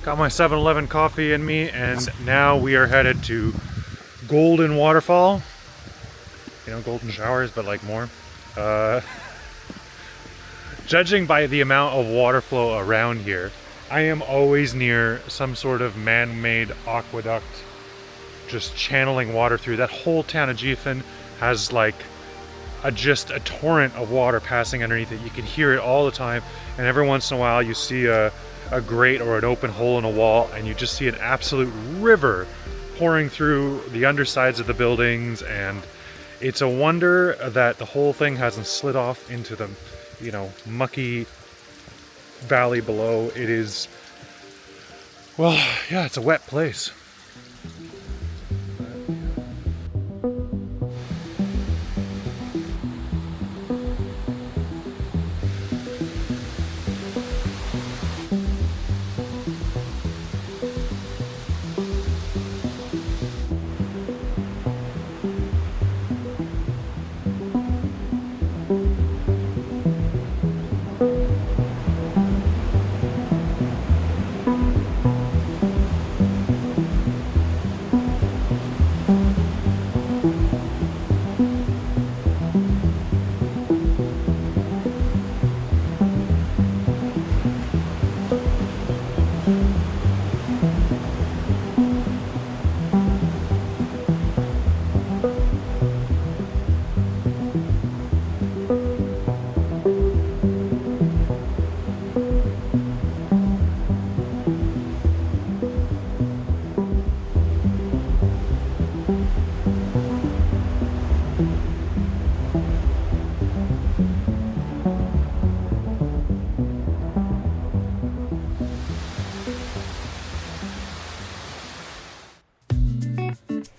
Got my 7-Eleven coffee in me, and now we are headed to Golden Waterfall. You know, golden showers, but like more. Judging by the amount of water flow around here, I am always near some sort of man-made aqueduct just channeling water through. That whole town of Geon has like just a torrent of water passing underneath it. You can hear it all the time, and every once in a while you see a grate or an open hole in a wall, and you just see an absolute river pouring through the undersides of the buildings, and it's a wonder that the whole thing hasn't slid off into the, you know, mucky valley below. It is, well, yeah, it's a wet place.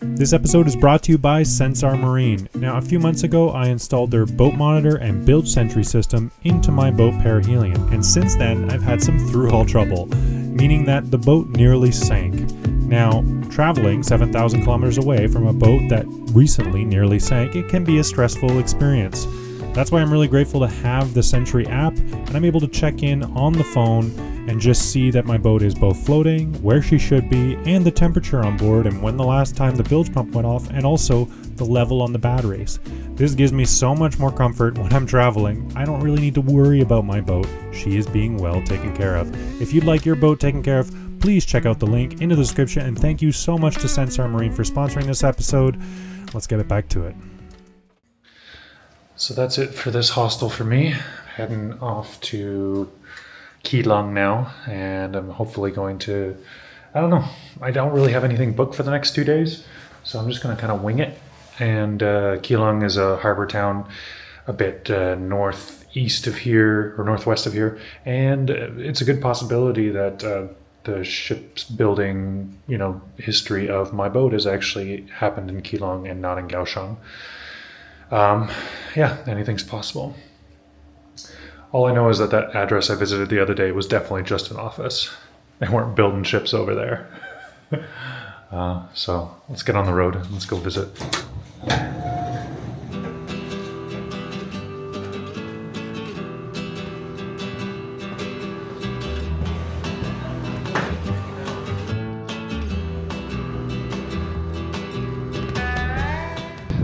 This episode is brought to you by Sensar Marine. Now, a few months ago, I installed their boat monitor and bilge sentry system into my boat perihelion, and since then, I've had some through-hull trouble, meaning that the boat nearly sank. Now, traveling 7,000 kilometers away from a boat that recently nearly sank, it can be a stressful experience. That's why I'm really grateful to have the Sentry app, and I'm able to check in on the phone and just see that my boat is both floating, where she should be, and the temperature on board, and when the last time the bilge pump went off, and also the level on the batteries. This gives me so much more comfort when I'm traveling. I don't really need to worry about my boat. She is being well taken care of. If you'd like your boat taken care of, please check out the link in the description, and thank you so much to Sensar Marine for sponsoring this episode. Let's get it back to it. So that's it for this hostel for me. Heading off to Keelung now, and I'm hopefully going to, I don't know, I don't really have anything booked for the next 2 days, so I'm just going to kind of wing it. And Keelung is a harbor town a bit northeast of here, or northwest of here, and it's a good possibility that the ship's building, you know, history of my boat has actually happened in Keelung and not in Kaohsiung. Yeah, anything's possible. All I know is that that address I visited the other day was definitely just an office. They weren't building ships over there. So let's get on the road. Let's go visit.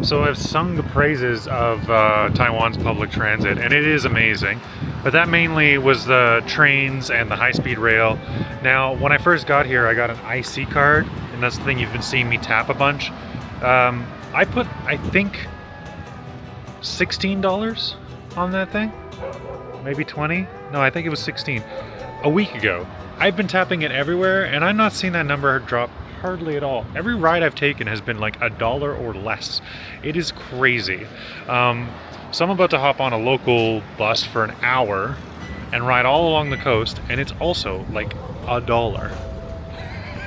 So I've sung the praises of Taiwan's public transit, and it is amazing. But that mainly was the trains and the high-speed rail. Now, when I first got here, I got an IC card, and that's the thing you've been seeing me tap a bunch. I put, I think, $16 on that thing? Maybe 20? No, I think it was 16. A week ago. I've been tapping it everywhere, and I'm not seeing that number drop hardly at all. Every ride I've taken has been like $1 or less. It is crazy. So I'm about to hop on a local bus for an hour and ride all along the coast, and it's also like $1.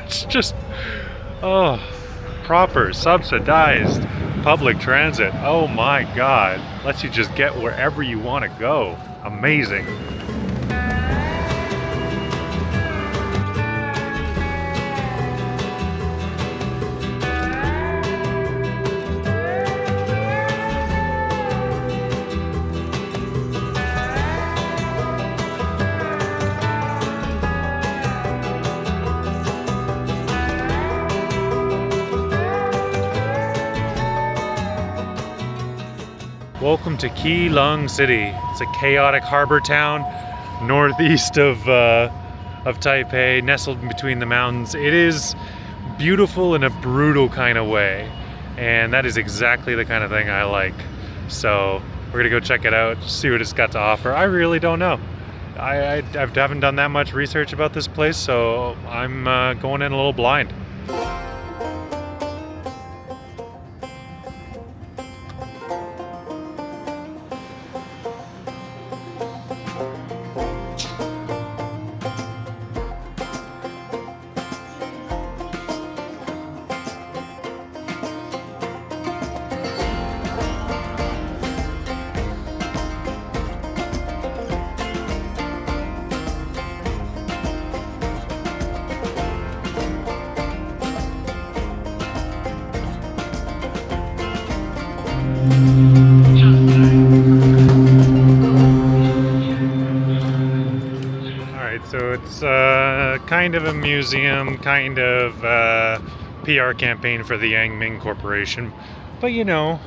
It's just, oh, proper subsidized public transit. Oh my God. Lets you just get wherever you want to go. Amazing. to Keelung City. It's a chaotic harbor town northeast of Taipei, nestled in between the mountains. It is beautiful in a brutal kind of way, and that is exactly the kind of thing I like. So we're gonna go check it out, see what it's got to offer. I really don't know. I haven't done that much research about this place, so I'm going in a little blind. So it's kind of a museum, kind of PR campaign for the Yang Ming Corporation. But you know,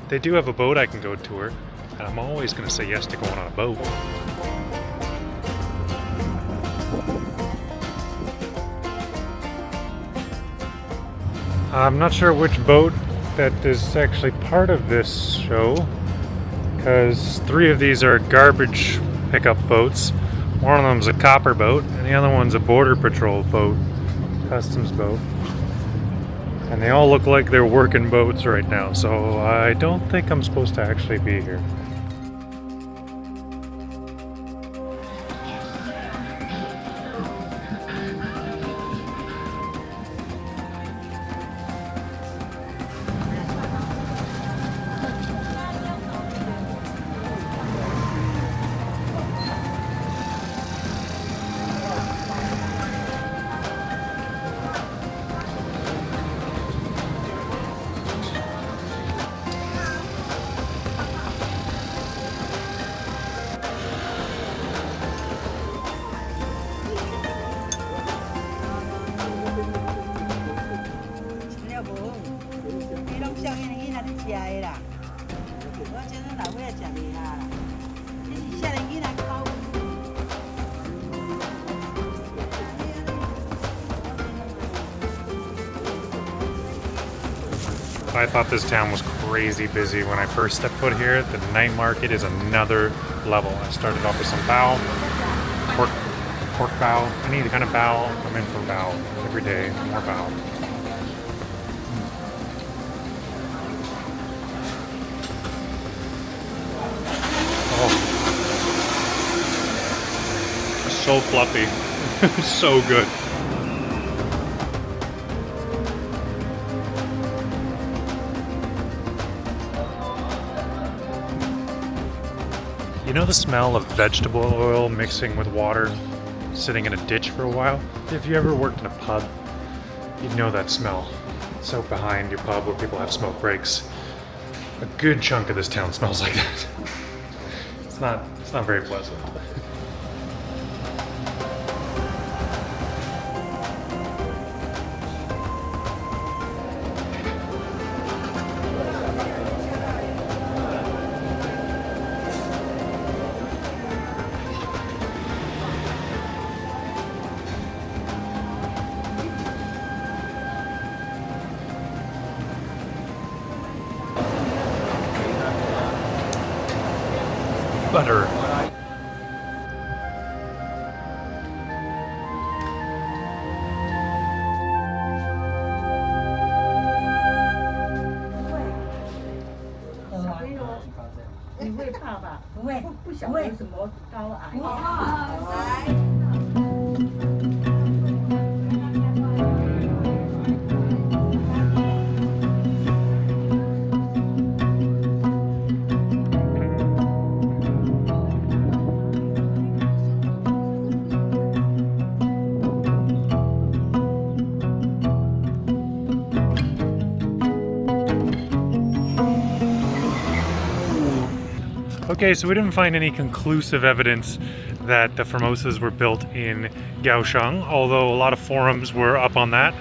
they do have a boat I can go tour, and I'm always going to say yes to going on a boat. I'm not sure which boat that is actually part of this show, because 3 of these are garbage pickup boats. One of them's a copper boat, and the other one's a border patrol boat, customs boat. And they all look like they're working boats right now, so I don't think I'm supposed to actually be here. I thought this town was crazy busy when I first stepped foot here. The night market is another level. I started off with some bao, pork bao, any kind of bao. I'm in for bao every day, more bao. Oh, so fluffy, so good. You know the smell of vegetable oil mixing with water, sitting in a ditch for a while? If you ever worked in a pub, you'd know that smell. It's out behind your pub where people have smoke breaks. A good chunk of this town smells like that. It's not very pleasant. Butter. Okay, so we didn't find any conclusive evidence that the Formosas were built in Kaohsiung, although a lot of forums were up on that.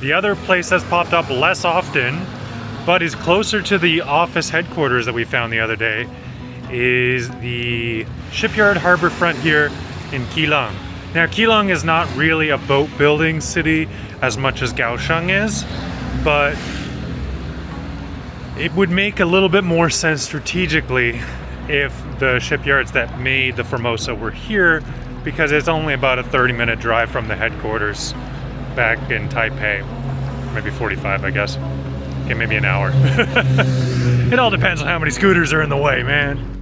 The other place that's popped up less often but is closer to the office headquarters that we found the other day, is the shipyard harbor front here in Keelung. Now, Keelung is not really a boat building city as much as Kaohsiung is, but it would make a little bit more sense strategically if the shipyards that made the Formosa were here, because it's only about a 30-minute drive from the headquarters back in Taipei. Maybe 45, I guess. Okay, maybe an hour. It all depends on how many scooters are in the way, man.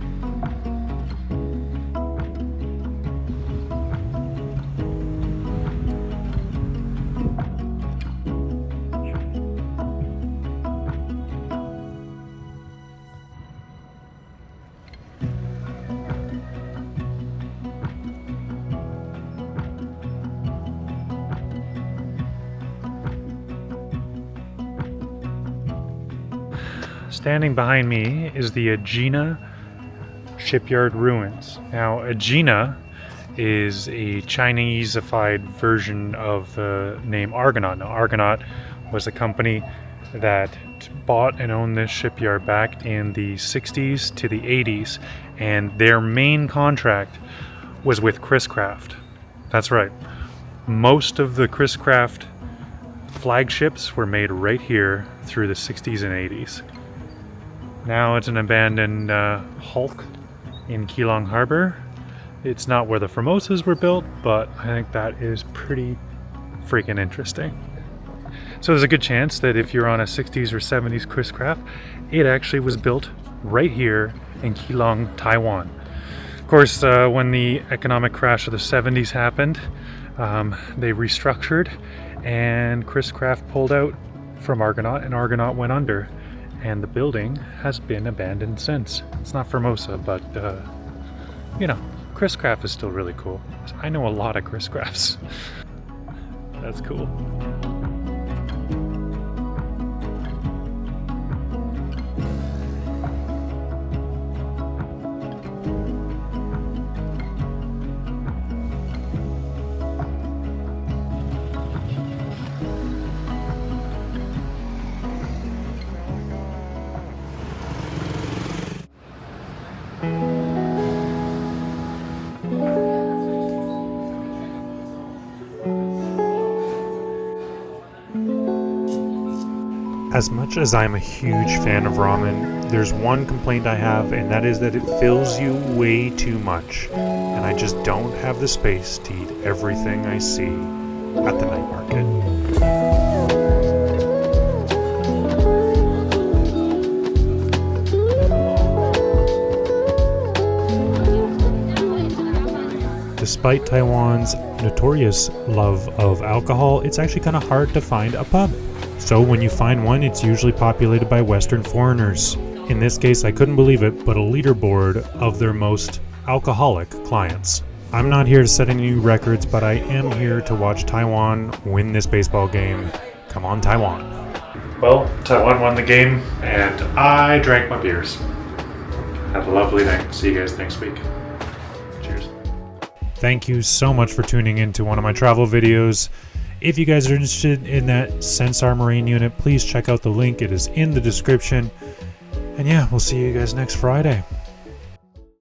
Standing behind me is the Agena shipyard ruins. Now, Agena is a Chinese-ified version of the name Argonaut. Now, Argonaut was a company that bought and owned this shipyard back in the 60s to the 80s, and their main contract was with Chris Craft. That's right. Most of the Chris Craft flagships were made right here through the 60s and 80s. Now it's an abandoned hulk in Keelung Harbor. It's not where the Formosas were built, but I think that is pretty freaking interesting. So there's a good chance that if you're on a 60s or 70s Chris Craft, it actually was built right here in Keelung, Taiwan. Of course, when the economic crash of the 70s happened, they restructured and Chris Craft pulled out from Argonaut, and Argonaut went under. And the building has been abandoned since. It's not Formosa, but, you know, Chris Craft is still really cool. I know a lot of Chris Crafts. That's cool. As much as I'm a huge fan of ramen, there's one complaint I have, and that is that it fills you way too much, and I just don't have the space to eat everything I see at the night market. Despite Taiwan's notorious love of alcohol, it's actually kind of hard to find a pub. So when you find one, it's usually populated by Western foreigners. In this case, I couldn't believe it, but a leaderboard of their most alcoholic clients. I'm not here to set any new records, but I am here to watch Taiwan win this baseball game. Come on, Taiwan. Well, Taiwan won the game, and I drank my beers. Have a lovely night. See you guys next week. Cheers. Thank you so much for tuning in to one of my travel videos. If you guys are interested in that Sensar Marine unit, please check out the link. It is in the description. And yeah, we'll see you guys next Friday.